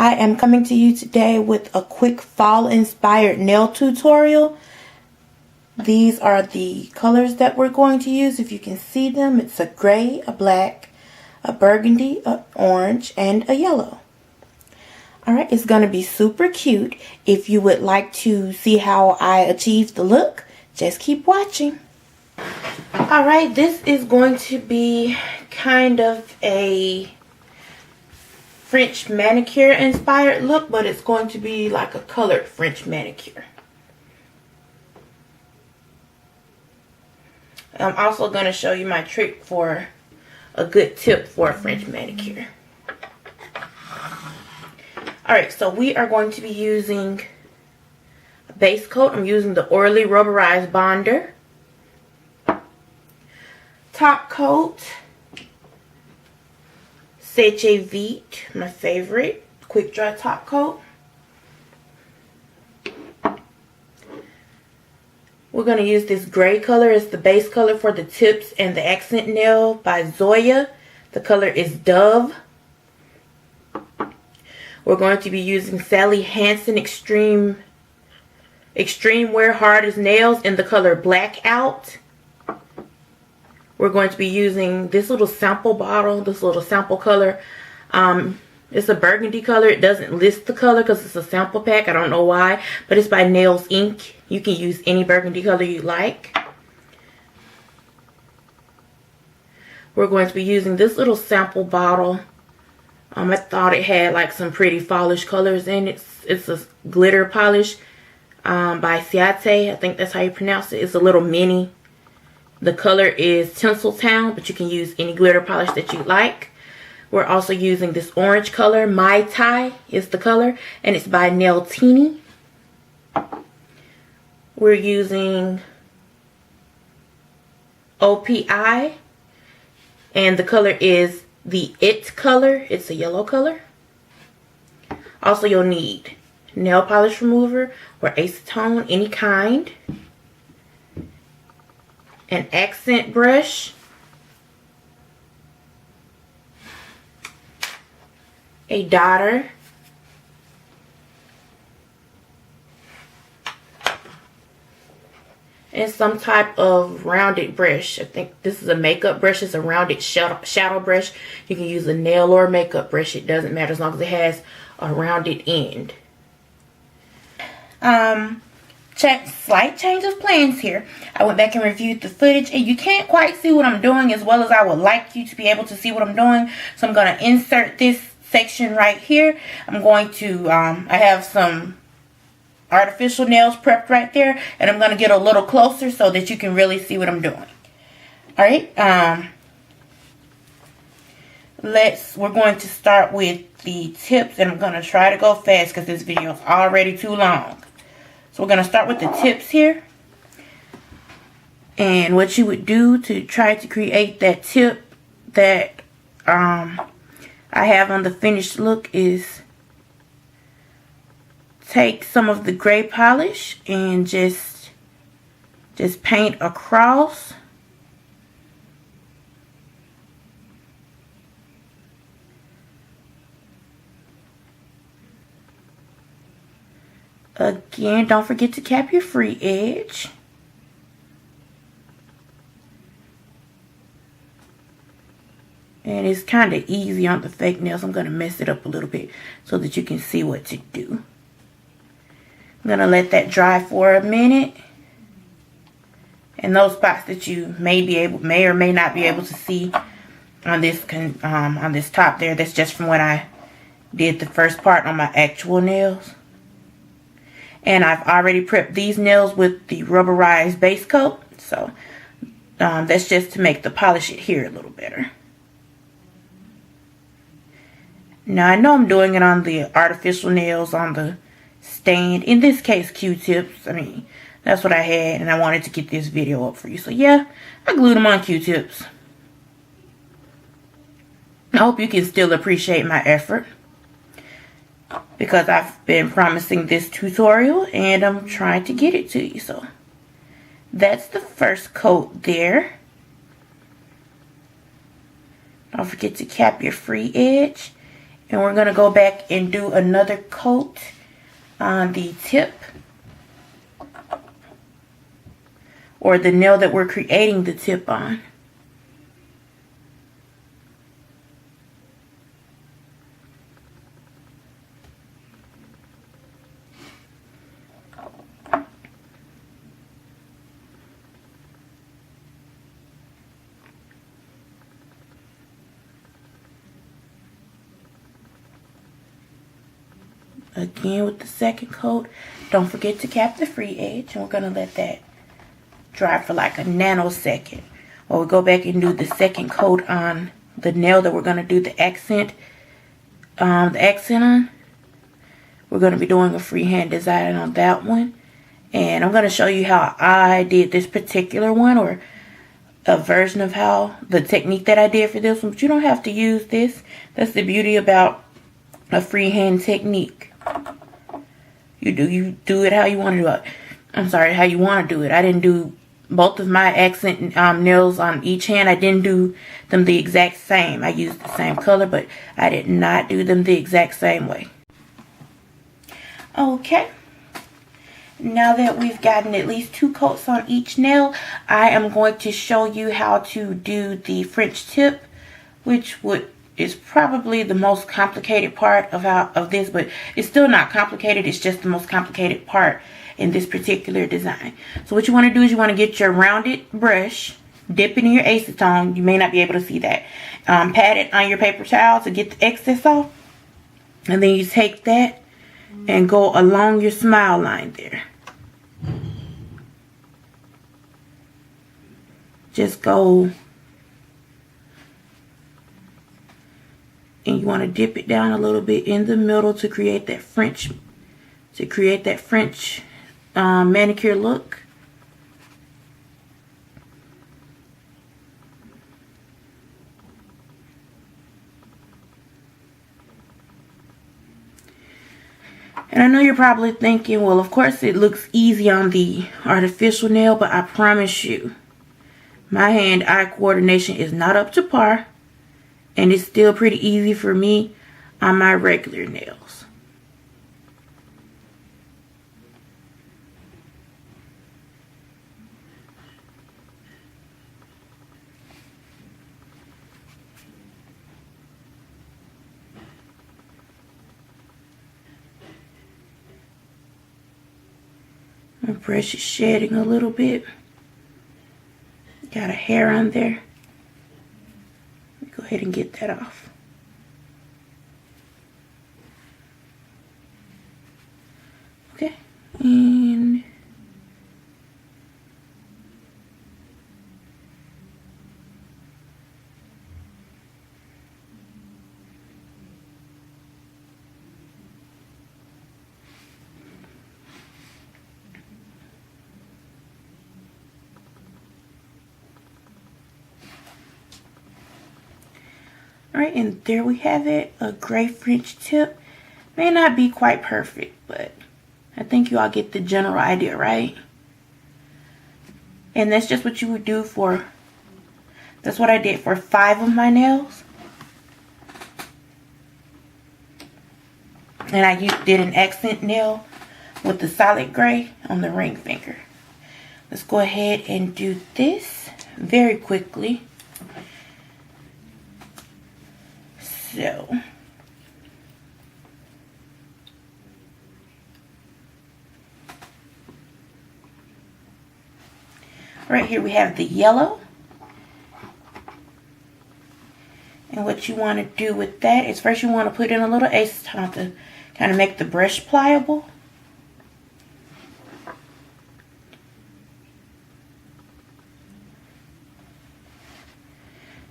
I am coming to you today with a quick fall inspired nail tutorial. These are the colors that we're going to use. If you can see them, it's a gray, a black, a burgundy, a orange, and a yellow. Alright, it's going to be super cute. If you would like to see how I achieved the look, just keep watching. Alright, this is going to be kind of a French manicure inspired look, but it's going to be like a colored French manicure. I'm also going to show you my trick for a good tip for a French manicure. Alright, so we are going to be using a base coat. I'm using the Orly Rubberized Bonder. Top coat, Seche Vite, my favorite, quick dry top coat. We're going to use this gray color as the base color for the tips and the accent nail by Zoya. The color is Dove. We're going to be using Hansen Xtreme Wear Hard as Nails in the color Blackout. We're going to be using this little sample bottle, this little sample color. It's a burgundy color. It doesn't list the color because it's a sample pack. I don't know why, but it's by Nails Inc. You can use any burgundy color you like. We're going to be using this little sample bottle. I thought it had like some pretty fallish colors in it. It's a glitter polish by Ciate. I think that's how you pronounce it. It's a little mini. The color is Tinsel, but you can use any glitter polish that you like. We're also using this orange color. Mai Tai is the color, and it's by Nailtini. We're using OPI, and the color is the It color. It's a yellow color. Also, you'll need nail polish remover or acetone, any kind. An accent brush, a dotter, and some type of rounded brush. I think this is a makeup brush. It's a rounded shadow brush. You can use a nail or a makeup brush. It doesn't matter as long as it has a rounded end. Slight change of plans here. I went back and reviewed the footage, and you can't quite see what I'm doing as well as I would like you to be able to see what I'm doing. So I'm going to insert this section right here. I'm going to, I have some artificial nails prepped right there, and I'm going to get a little closer so that you can really see what I'm doing. Alright, we're going to start with the tips, and I'm going to try to go fast because this video is already too long. So we're going to start with the tips here. And what you would do to try to create that tip that I have on the finished look is take some of the gray polish and just paint across. Again, don't forget to cap your free edge. And it's kind of easy on the fake nails. I'm going to mess it up a little bit so that you can see what to do. I'm going to let that dry for a minute. And those spots that you may or may not be able to see on this top there, that's just from when I did the first part on my actual nails. And I've already prepped these nails with the rubberized base coat. So that's just to make the polish adhere a little better. Now I know I'm doing it on the artificial nails on the stand. In this case, Q-tips. I mean, that's what I had, and I wanted to get this video up for you. So yeah, I glued them on Q-tips. I hope you can still appreciate my effort, because I've been promising this tutorial and I'm trying to get it to you. So that's the first coat there. Don't forget to cap your free edge. And we're going to go back and do another coat on the tip, or the nail that we're creating the tip on. Again with the second coat, don't forget to cap the free edge, and we're going to let that dry for like a nanosecond. While we go back and do the second coat on the nail that we're going to do the accent on. We're going to be doing a freehand design on that one, and I'm going to show you how I did this particular one, or a version of how the technique that I did for this one. But you don't have to use this. That's the beauty about a freehand technique. You do it how you want to do it. I'm sorry, how you want to do it. I didn't do both of my accent nails on each hand. I didn't do them the exact same. I used the same color, but I did not do them the exact same way. Okay. Now that we've gotten at least 2 coats on each nail, I am going to show you how to do the French tip, which is probably the most complicated part of this, but it's still not complicated. It's just the most complicated part in this particular design. So what you want to do is you want to get your rounded brush, dip it in your acetone. You may not be able to see that. Pat it on your paper towel to get the excess off, and then you take that and go along your smile line there. Just go, and you want to dip it down a little bit in the middle to create that French manicure look. And I know you're probably thinking, well, of course it looks easy on the artificial nail, but I promise you, my hand-eye coordination is not up to par, and it's still pretty easy for me on my regular nails. My brush is shedding a little bit. Got a hair on there. Go ahead and get that off. Okay, and alright, and there we have it, a gray French tip. May not be quite perfect, but I think you all get the general idea, right? And that's just what you would do that's what I did for 5 of my nails. And I did an accent nail with the solid gray on the ring finger. Let's go ahead and do this very quickly. So, right here we have the yellow. And what you want to do with that is first you want to put in a little acetone to kind of make the brush pliable.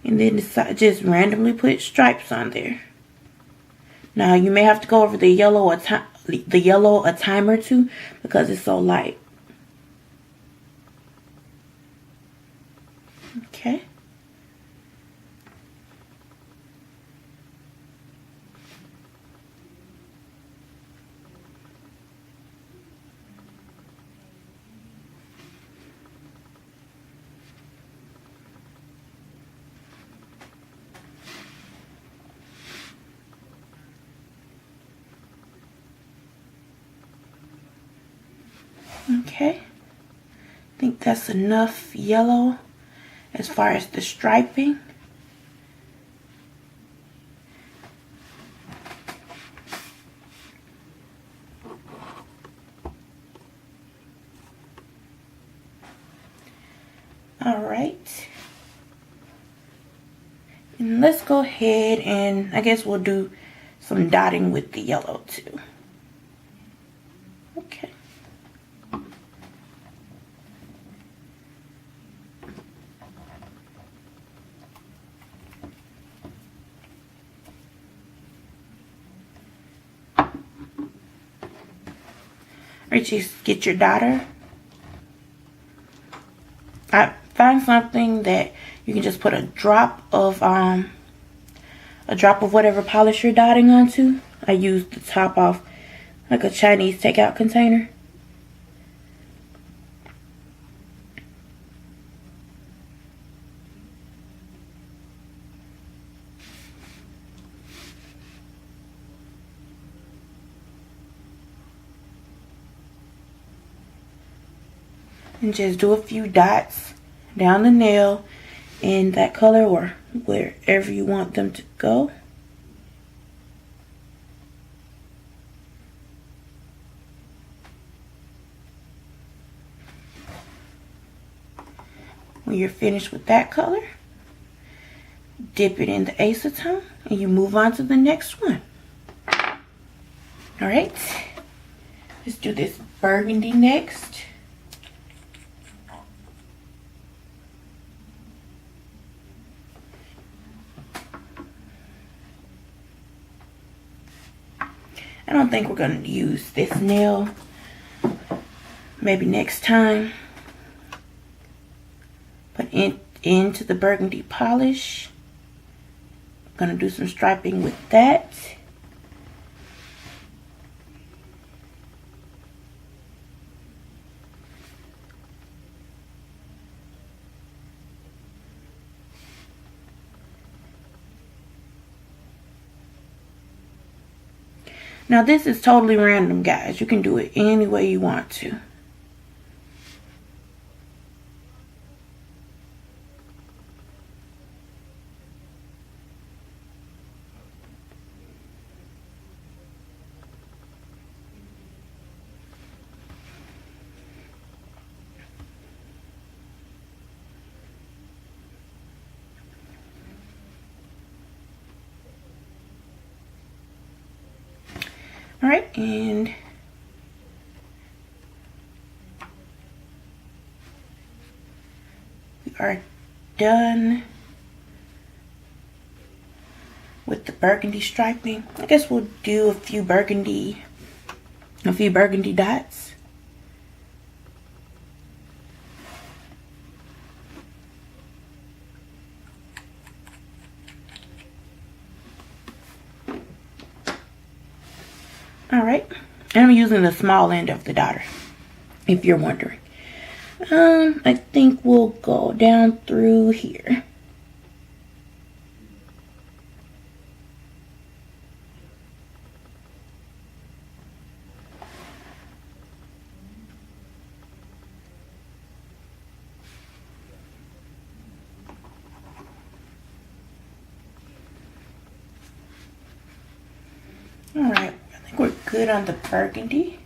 And then just randomly put stripes on there. Now you may have to go over the yellow a time or two because it's so light. Okay. Okay, I think that's enough yellow as far as the striping. Alright, and let's go ahead and I guess we'll do some dotting with the yellow too. Okay. Richie, get your dotter. I find something that you can just put a drop of whatever polish you're dotting onto. I use the top off like a Chinese takeout container. And just do a few dots down the nail in that color or wherever you want them to go. When you're finished with that color, dip it in the acetone and you move on to the next one. Alright, let's do this burgundy next. I don't think we're going to use this nail. Maybe next time. But into the burgundy polish. I'm going to do some striping with that. Now this is totally random, guys. You can do it any way you want to. Alright, and we are done with the burgundy striping. I guess we'll do a few burgundy dots. Alright, and I'm using the small end of the dotter, if you're wondering. I think we'll go down through here. Alright, I think we're good on the burgundy.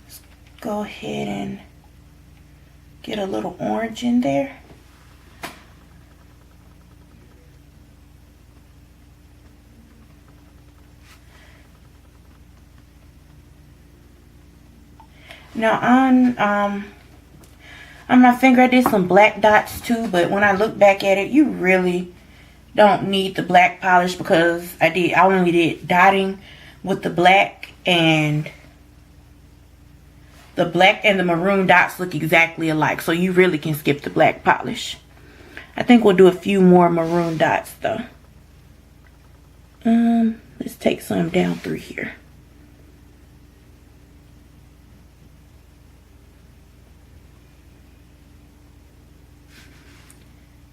Let's go ahead and get a little orange in there. Now on my finger I did some black dots too, but when I look back at it, you really don't need the black polish because I only did dotting with the black, and the maroon dots look exactly alike, so you really can skip the black polish. I think we'll do a few more maroon dots though. Let's take some down through here.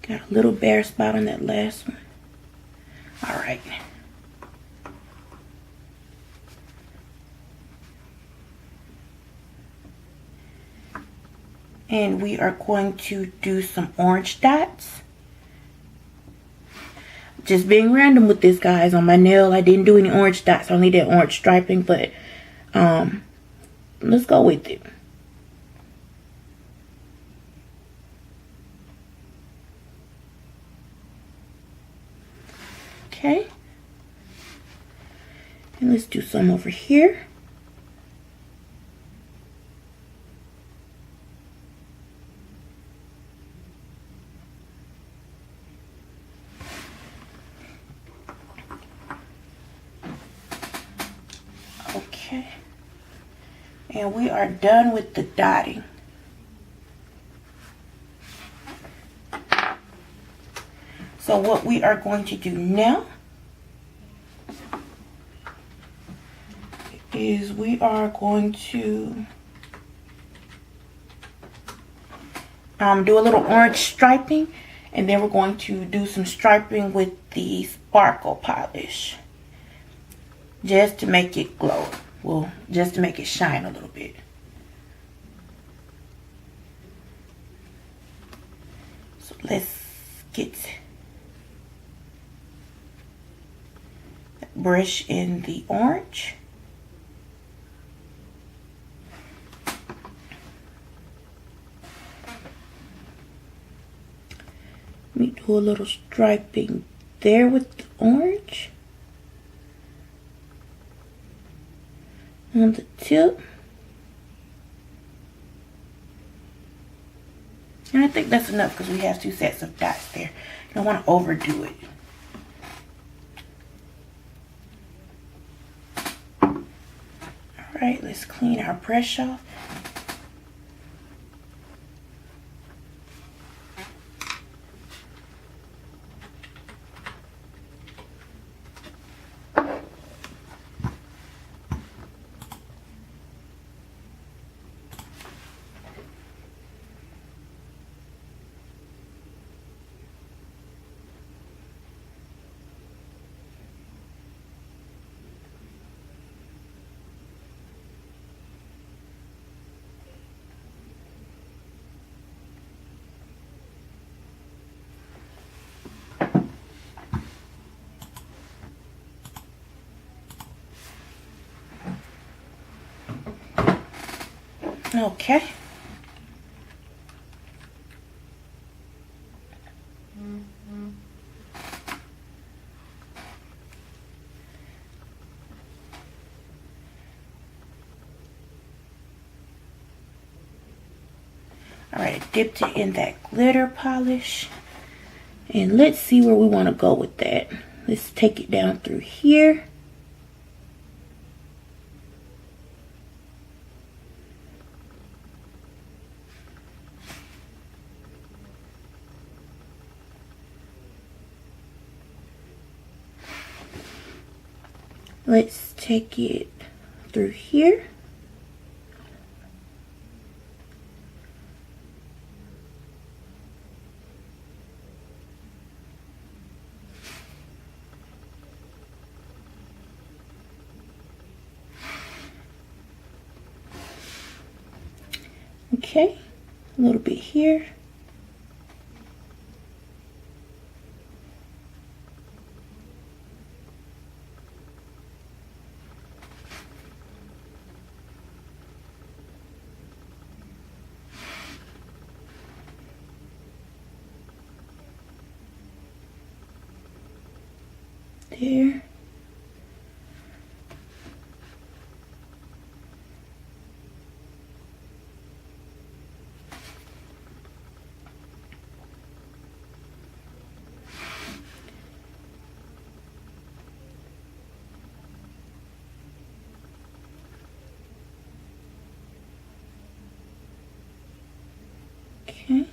Got a little bare spot on that last one. Alright. And we are going to do some orange dots. Just being random with this, guys. On my nail, I didn't do any orange dots. I only did orange striping, but let's go with it. Okay. And let's do some over here. Okay. And we are done with the dotting. So what we are going to do now is we are going to do a little orange striping, and then we're going to do some striping with the sparkle polish just to make it glow. Well, just to make it shine a little bit. So let's get that brush in the orange. Let me do a little striping there with the orange on the tip. And I think that's enough because we have 2 sets of dots there. You don't want to overdo it. Alright, let's clean our brush off. Okay. Alright, I dipped it in that glitter polish. And let's see where we want to go with that. Let's take it down through here. Let's take it through here. Okay, a little bit here. There. Okay.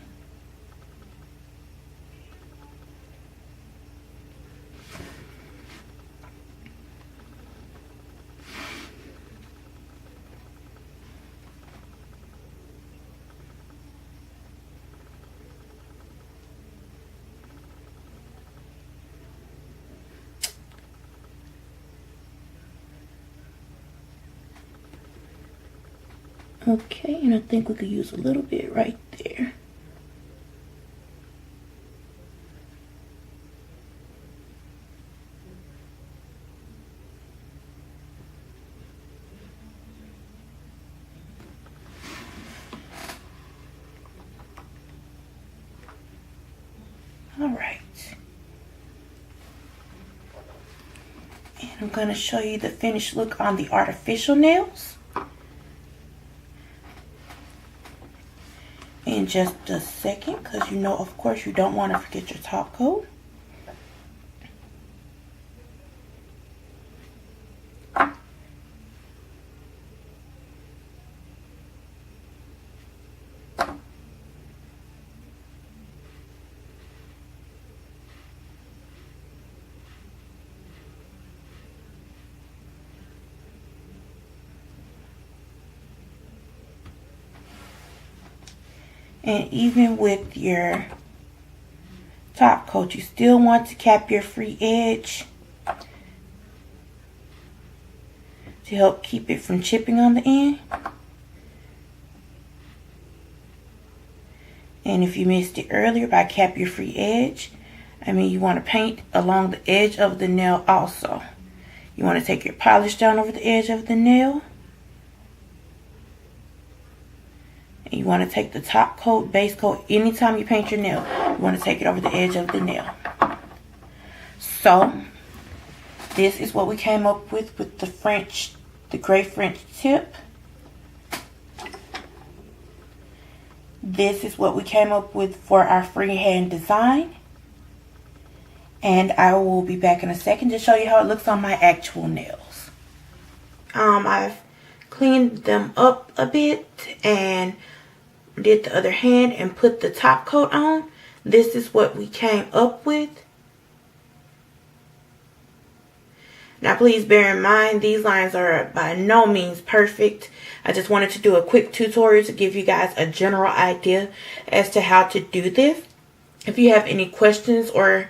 Okay, and I think we could use a little bit right there. All right. And I'm going to show you the finished look on the artificial nails in just a second, because you know, of course, you don't want to forget your top coat. And even with your top coat, you still want to cap your free edge to help keep it from chipping on the end. And if you missed it earlier, by cap your free edge, I mean you want to paint along the edge of the nail also. You want to take your polish down over the edge of the nail. You want to take the top coat, base coat, anytime you paint your nail, you want to take it over the edge of the nail. So, this is what we came up with the gray French tip. This is what we came up with for our freehand design. And I will be back in a second to show you how it looks on my actual nails. I've cleaned them up a bit and did the other hand and put the top coat on. This is what we came up with. Now please bear in mind, these lines are by no means perfect. I just wanted to do a quick tutorial to give you guys a general idea as to how to do this. If you have any questions or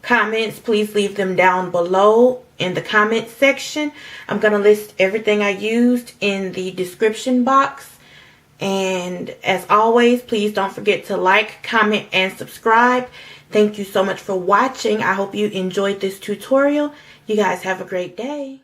comments, please leave them down below in the comment section. I'm going to list everything I used in the description box. And as always, please don't forget to like, comment, and subscribe. Thank you so much for watching. I hope you enjoyed this tutorial. You guys have a great day.